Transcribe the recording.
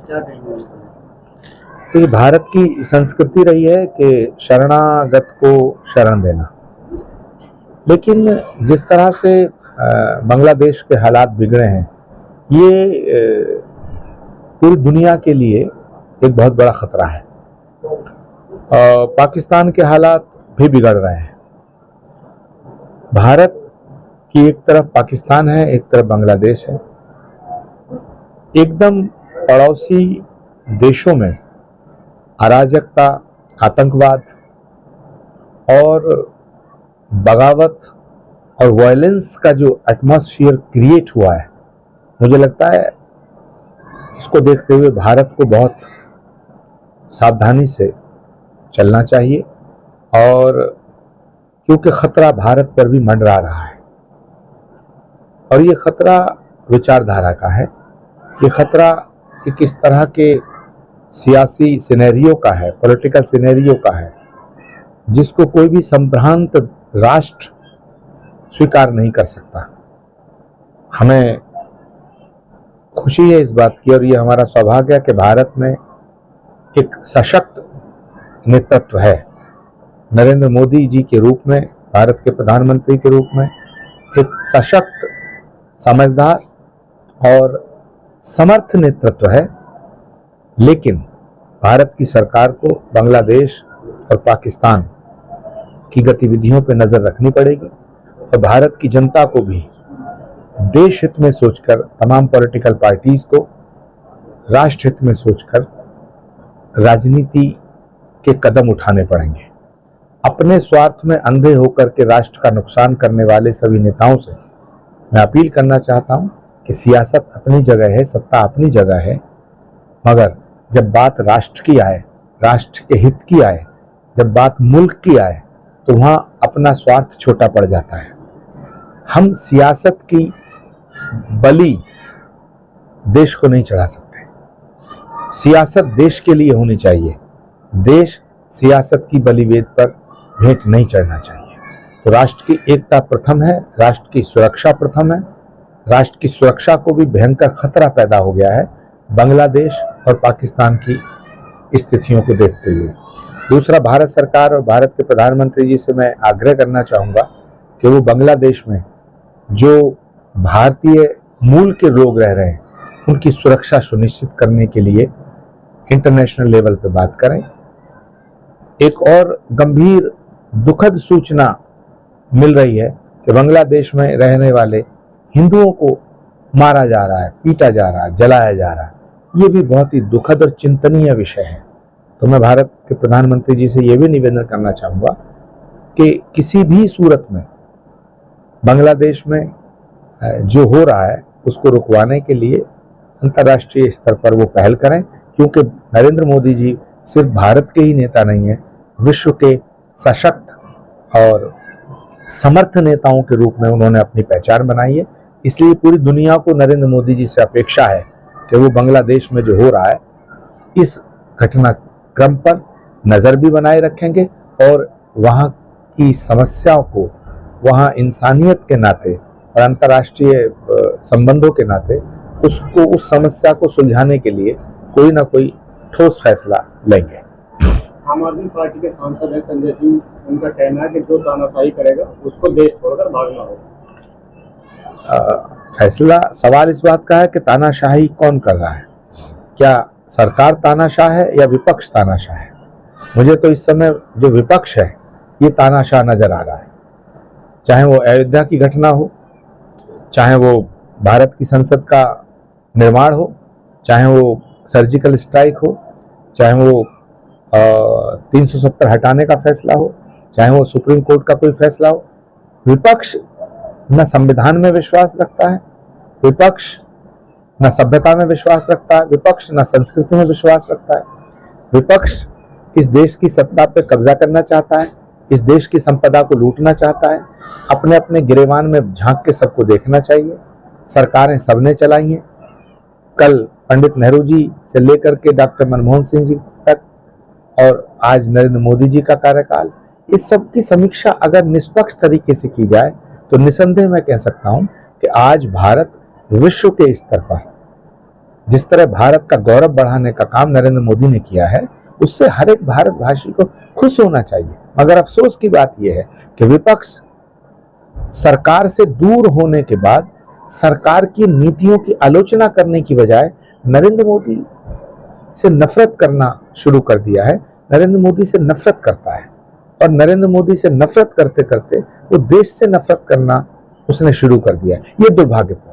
क्या कहेंगे? तो ये भारत की संस्कृति रही है कि शरणागत को शरण देना, लेकिन जिस तरह से बांग्लादेश के हालात बिगड़े हैं, ये पूरी दुनिया के लिए एक बहुत बड़ा खतरा है। पाकिस्तान के हालात भी बिगड़ रहे हैं। भारत की एक तरफ पाकिस्तान है, एक तरफ बांग्लादेश है। एकदम पड़ोसी देशों में अराजकता, आतंकवाद और बगावत और वायलेंस का जो एटमॉस्फेयर क्रिएट हुआ है, मुझे लगता है इसको देखते हुए भारत को बहुत सावधानी से चलना चाहिए, और क्योंकि खतरा भारत पर भी मंडरा रहा है, और ये खतरा विचारधारा का है। ये खतरा कि किस तरह के सियासी सिनेरियो का है, पॉलिटिकल सिनेरियो का है, जिसको कोई भी संभ्रांत राष्ट्र स्वीकार नहीं कर सकता। हमें खुशी है इस बात की, और ये हमारा सौभाग्य है कि भारत में एक सशक्त नेतृत्व है। नरेंद्र मोदी जी के रूप में, भारत के प्रधानमंत्री के रूप में एक सशक्त, समझदार और समर्थ नेतृत्व है। लेकिन भारत की सरकार को बांग्लादेश और पाकिस्तान की गतिविधियों पर नजर रखनी पड़ेगी, और भारत की जनता को भी देश हित में सोचकर, तमाम पॉलिटिकल पार्टीज को राष्ट्र हित में सोचकर राजनीति के कदम उठाने पड़ेंगे। अपने स्वार्थ में अंधे होकर के राष्ट्र का नुकसान करने वाले सभी नेताओं से मैं अपील करना चाहता हूं कि सियासत अपनी जगह है, सत्ता अपनी जगह है, मगर जब बात राष्ट्र की आए, राष्ट्र के हित की आए, जब बात मुल्क की आए, तो वहां अपना स्वार्थ छोटा पड़ जाता है। हम सियासत की बलि देश को नहीं चढ़ा सकते। सियासत देश के लिए होनी चाहिए, देश सियासत की बलिवेद पर भेंट नहीं चढ़ना चाहिए। तो राष्ट्र की एकता प्रथम है, राष्ट्र की सुरक्षा प्रथम है। राष्ट्र की सुरक्षा को भी भयंकर खतरा पैदा हो गया है बांग्लादेश और पाकिस्तान की स्थितियों को देखते हुए। दूसरा, भारत सरकार और भारत के प्रधानमंत्री जी से मैं आग्रह करना चाहूँगा कि वो बांग्लादेश में जो भारतीय मूल के लोग रह रहे हैं, उनकी सुरक्षा सुनिश्चित करने के लिए इंटरनेशनल लेवल पे बात करें। एक और गंभीर दुखद सूचना मिल रही है कि बांग्लादेश में रहने वाले हिंदुओं को मारा जा रहा है, पीटा जा रहा है, जलाया जा रहा है। ये भी बहुत ही दुखद और चिंतनीय विषय है। तो मैं भारत के प्रधानमंत्री जी से ये भी निवेदन करना चाहूँगा कि किसी भी सूरत में बांग्लादेश में जो हो रहा है उसको रुकवाने के लिए अंतर्राष्ट्रीय स्तर पर वो पहल करें, क्योंकि नरेंद्र मोदी जी सिर्फ भारत के ही नेता नहीं है, विश्व के सशक्त और समर्थ नेताओं के रूप में उन्होंने अपनी पहचान बनाई है। इसलिए पूरी दुनिया को नरेंद्र मोदी जी से अपेक्षा है कि वो बांग्लादेश में जो हो रहा है इस घटनाक्रम पर नज़र भी बनाए रखेंगे, और वहाँ की समस्याओं को, वहाँ इंसानियत के नाते और अंतर्राष्ट्रीय संबंधों के नाते उसको, उस समस्या को सुलझाने के लिए कोई ना कोई ठोस फैसला लेंगे। आम आदमी पार्टी के सांसद है संजय सिंह, उनका कहना है कि जो तानाशाही करेगा उसको देश छोड़कर भागना होगा। फैसला, सवाल इस बात का है कि तानाशाही कौन कर रहा है? क्या सरकार तानाशाह है या विपक्ष तानाशाह है? मुझे तो इस समय जो विपक्ष है ये तानाशाह नजर आ रहा है। चाहे वो अयोध्या की घटना हो, चाहे वो भारत की संसद का निर्माण हो, चाहे वो सर्जिकल स्ट्राइक हो, चाहे वो 370 हटाने का फैसला हो, चाहे वो सुप्रीम कोर्ट का कोई फैसला हो, विपक्ष न संविधान में विश्वास रखता है, विपक्ष न सभ्यता में विश्वास रखता है, विपक्ष न संस्कृति में विश्वास रखता है। विपक्ष इस देश की सत्ता पर कब्जा करना चाहता है, इस देश की संपदा को लूटना चाहता है, अपने अपने गिरेबान में झांक के सबको देखना चाहिए। सरकारें सबने चलाई हैं, कल पंडित नेहरू जी से लेकर के डॉक्टर मनमोहन सिंह जी तक, और आज नरेंद्र मोदी जी का कार्यकाल, इस सब की समीक्षा अगर निष्पक्ष तरीके से की जाए तो निसंदेह मैं कह सकता हूं कि आज भारत विश्व के स्तर पर जिस तरह भारत का गौरव बढ़ाने का काम नरेंद्र मोदी ने किया है, उससे हर एक भारतवासी को खुश होना चाहिए। मगर अफसोस की बात यह है कि विपक्ष सरकार से दूर होने के बाद सरकार की नीतियों की आलोचना करने की बजाय नरेंद्र मोदी से नफरत करना शुरू कर दिया है। नरेंद्र मोदी से नफरत करता है और नरेंद्र मोदी से नफरत करते करते वो देश से नफरत करना उसने शुरू कर दिया है। ये दुर्भाग्यपूर्ण